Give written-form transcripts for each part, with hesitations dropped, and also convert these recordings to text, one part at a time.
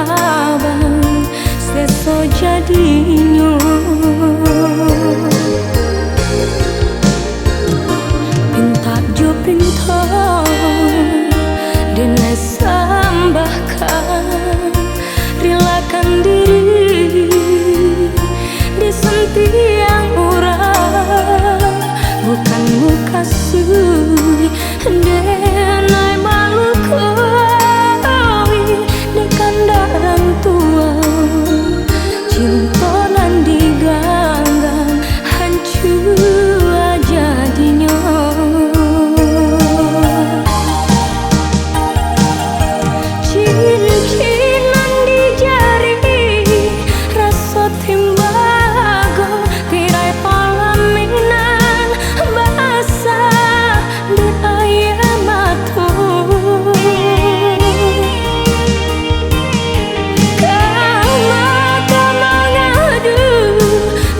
abang seso jadinyo. Pinta jo pinta dene sambahkan, relakan diri disentiang orang, bukan muka sui denai malu koi dekan darang tua. Cinta nan diganggang hancur jadinya. Cincin nan di jari rasa timbago tirai palaminan basah di air mata. Kama ngadu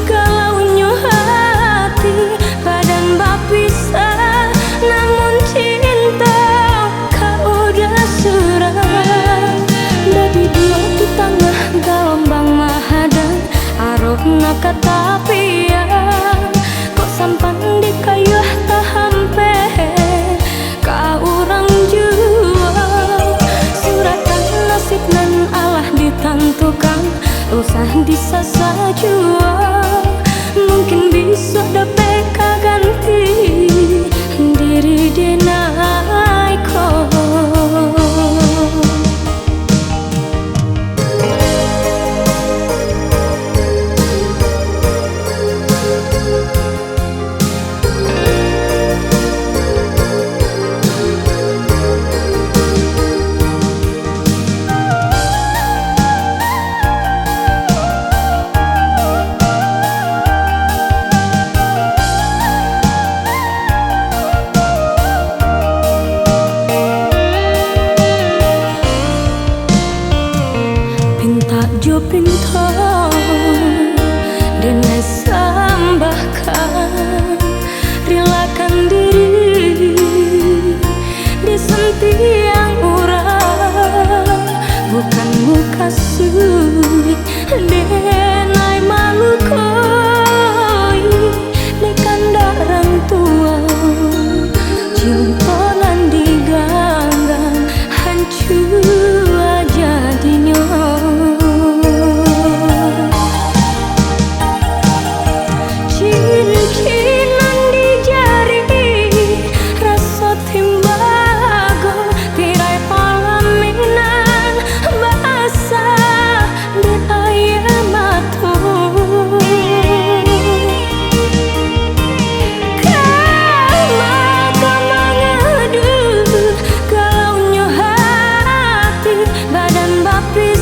galaunya hati badan bapisah, namun cinta kau udah surah. Dari dua di tengah gelombang mahadang arokna kata piang, kok sampan di kayuh tahampe ka urang jua. Suratan nasib nan Allah ditentukan usah disasa jua. Mungkin bisa dapat kaganti diri denai kau. Jo pinta dene sambahkan, relakan diri disentiang orang, bukan muka sui denai malu koi dekan darang tua. Cinta nan diganggang hancur jadinya. Cincin nan di jari rasa timbago tirai palaminan basah di air mata. Kama ngadu galaunya hati badan bapi